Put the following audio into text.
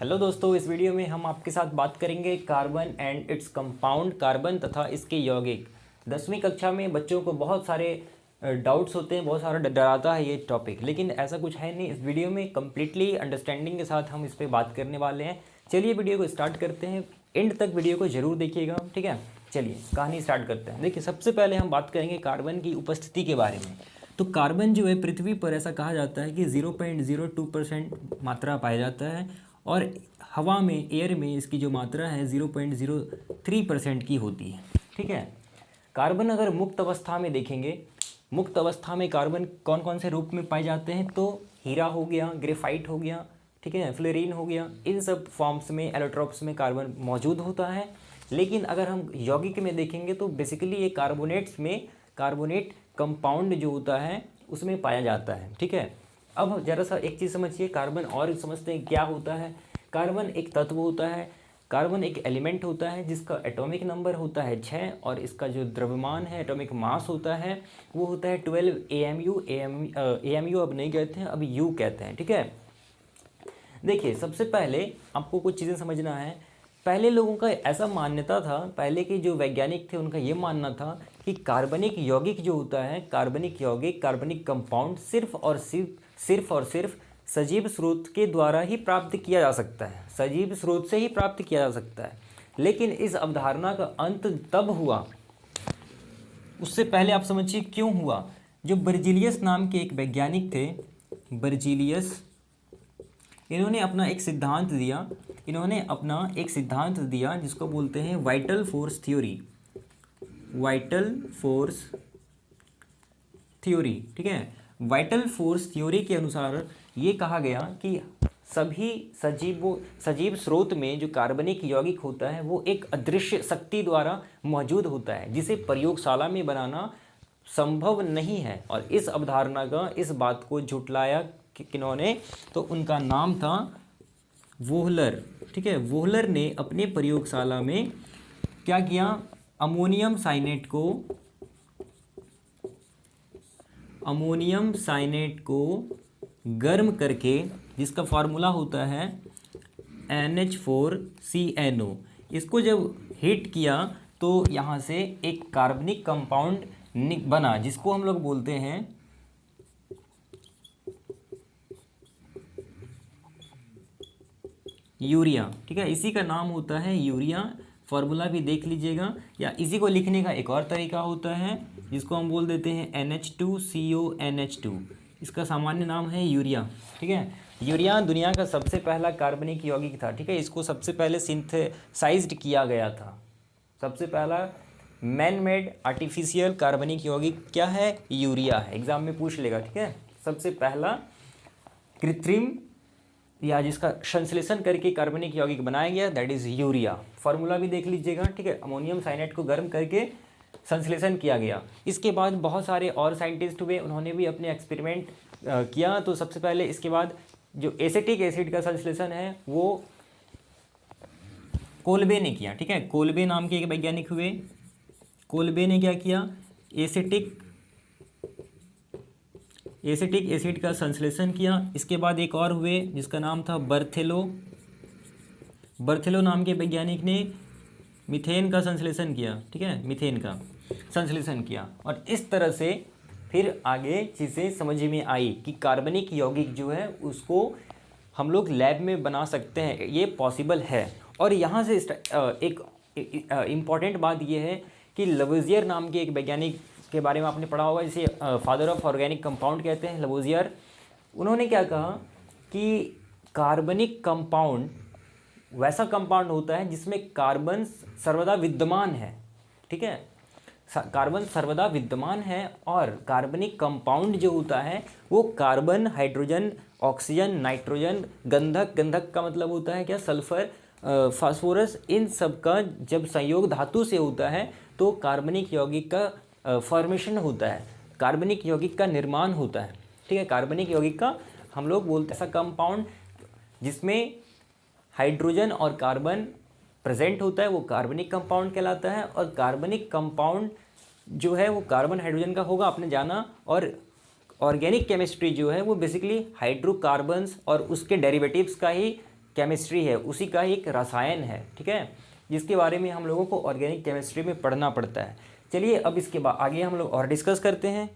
Hello दोस्तों, इस video में हम आपके साथ बात करेंगे carbon and its compound, carbon तथा इसके यौगिक। 10वीं कक्षा में बच्चों को बहुत सारे डाउट्स होते हैं, बहुत सारा डराता है ये टॉपिक, लेकिन ऐसा कुछ है नहीं। इस वीडियो में कम्प्लीटली अंडरस्टैंडिंग के साथ हम इस पर बात करने वाले हैं। चलिए वीडियो को स्टार्ट करते हैं, एंड तक वीडियो को ज़रूर देखिएगा, ठीक है। चलिए कहानी स्टार्ट करते हैं। देखिए, सबसे पहले हम बात करेंगे कार्बन की उपस्थिति के बारे में। तो कार्बन जो है पृथ्वी पर ऐसा कहा जाता है कि 0.02% मात्रा पाया जाता है, और हवा में, एयर में इसकी जो मात्रा है 0.03% की होती है, ठीक है। कार्बन अगर मुक्त अवस्था में देखेंगे, मुक्त अवस्था में कार्बन कौन कौन से रूप में पाए जाते हैं, तो हीरा हो गया, ग्रेफाइट हो गया, ठीक है, फ्लोरीन हो गया, इन सब फॉर्म्स में, एलोट्रॉप्स में कार्बन मौजूद होता है। लेकिन अगर हम यौगिक में देखेंगे तो बेसिकली ये कार्बोनेट्स में, कार्बोनेट कंपाउंड जो होता है उसमें पाया जाता है, ठीक है। अब जरा सा एक चीज़ समझिए, कार्बन और समझते हैं क्या होता है। कार्बन एक तत्व होता है, कार्बन एक एलिमेंट होता है जिसका एटॉमिक नंबर होता है 6, और इसका जो द्रव्यमान है, एटॉमिक मास होता है, वो होता है 12 AMU। AMU अब नहीं कहते हैं, अब U कहते हैं, ठीक है। देखिए, सबसे पहले आपको कुछ चीज़ें समझना है। पहले लोगों का ऐसा मान्यता था, पहले के जो वैज्ञानिक थे उनका ये मानना था कि कार्बनिक यौगिक जो होता है, कार्बनिक यौगिक, कार्बनिक कंपाउंड सिर्फ और सिर्फ सजीव स्रोत के द्वारा ही प्राप्त किया जा सकता है, सजीव स्रोत से ही प्राप्त किया जा सकता है। लेकिन इस अवधारणा का अंत तब हुआ, उससे पहले आप समझिए क्यों हुआ। जो बर्जीलियस नाम के एक वैज्ञानिक थे, बर्जीलियस, इन्होंने अपना एक सिद्धांत दिया जिसको बोलते हैं vital force theory. Vital force theory, ठीक है। वाइटल फोर्स थ्योरी के अनुसार ये कहा गया कि सभी सजीव स्रोत में जो कार्बनिक यौगिक होता है वो एक अदृश्य शक्ति द्वारा मौजूद होता है, जिसे प्रयोगशाला में बनाना संभव नहीं है। और इस अवधारणा का, इस बात को झुटलाया किन्होंने, तो उनका नाम था वोहलर, ठीक है। वोहलर ने अपने प्रयोगशाला में क्या किया, अमोनियम साइनेट को गर्म करके, जिसका फार्मूला होता है NH4CNO, इसको जब हीट किया तो यहाँ से एक कार्बनिक कंपाउंड बना, जिसको हम लोग बोलते हैं यूरिया, ठीक है। इसी का नाम होता है यूरिया। फार्मूला भी देख लीजिएगा, या इसी को लिखने का एक और तरीका होता है जिसको हम बोल देते हैं NH2CONH2। इसका सामान्य नाम है यूरिया, ठीक है। यूरिया दुनिया का सबसे पहला कार्बनिक यौगिक था, ठीक है। इसको सबसे पहले सिंथेसाइज्ड किया गया था। सबसे पहला मैन मेड आर्टिफिशियल कार्बनिक यौगिक क्या है, यूरिया है। एग्जाम में पूछ लेगा, ठीक है। सबसे पहला कृत्रिम या जिसका संश्लेषण करके कार्बनिक यौगिक बनाया गया, दैट इज़ यूरिया। फार्मूला भी देख लीजिएगा, ठीक है। अमोनियम साइनेट को गर्म करके संश्लेषण किया गया। इसके बाद बहुत सारे और साइंटिस्ट हुए, उन्होंने भी अपने एक्सपेरिमेंट किया। तो सबसे पहले इसके बाद जो एसिटिक एसिड का संश्लेषण है वो कोल्बे ने किया, ठीक है। कोल्बे नाम के एक वैज्ञानिक हुए। कोल्बे ने क्या किया, एसिटिक एसिड का संश्लेषण किया। इसके बाद एक और हुए जिसका नाम था बर्थेलो नाम के वैज्ञानिक ने मीथेन का संश्लेषण किया, ठीक है, मीथेन का संश्लेषण किया। और इस तरह से फिर आगे चीज़ें समझ में आई कि कार्बनिक यौगिक जो है उसको हम लोग लैब में बना सकते हैं, ये पॉसिबल है। और यहाँ से एक इम्पॉर्टेंट बात ये है कि लवोजियर नाम के एक वैज्ञानिक के बारे में आपने पढ़ा होगा, जिसे फादर ऑफ ऑर्गेनिक कंपाउंड कहते हैं, लवोजियर। उन्होंने क्या कहा कि कार्बनिक कंपाउंड वैसा कंपाउंड होता है जिसमें कार्बन सर्वदा विद्यमान है, ठीक है। कार्बन सर्वदा विद्यमान है, और कार्बनिक कंपाउंड जो होता है वो कार्बन, हाइड्रोजन, ऑक्सीजन, नाइट्रोजन, गंधक का मतलब होता है क्या, सल्फर, फास्फोरस, इन सब का जब संयोग धातु से होता है तो कार्बनिक यौगिक का फॉर्मेशन होता है, कार्बनिक यौगिक का निर्माण होता है, ठीक है। कार्बनिक यौगिक का हम लोग बोलते हैं ऐसा कंपाउंड जिसमें हाइड्रोजन और कार्बन प्रेजेंट होता है, वो कार्बनिक कंपाउंड कहलाता है। और कार्बनिक कंपाउंड जो है वो कार्बन हाइड्रोजन का होगा, आपने जाना। और ऑर्गेनिक केमिस्ट्री जो है वो बेसिकली हाइड्रोकार्बन्स और उसके डेरिवेटिव्स का ही केमिस्ट्री है उसी का एक रसायन है, ठीक है, जिसके बारे में हम लोगों को ऑर्गेनिक केमिस्ट्री में पढ़ना पड़ता है। चलिए अब इसके बाद आगे हम लोग और डिस्कस करते हैं।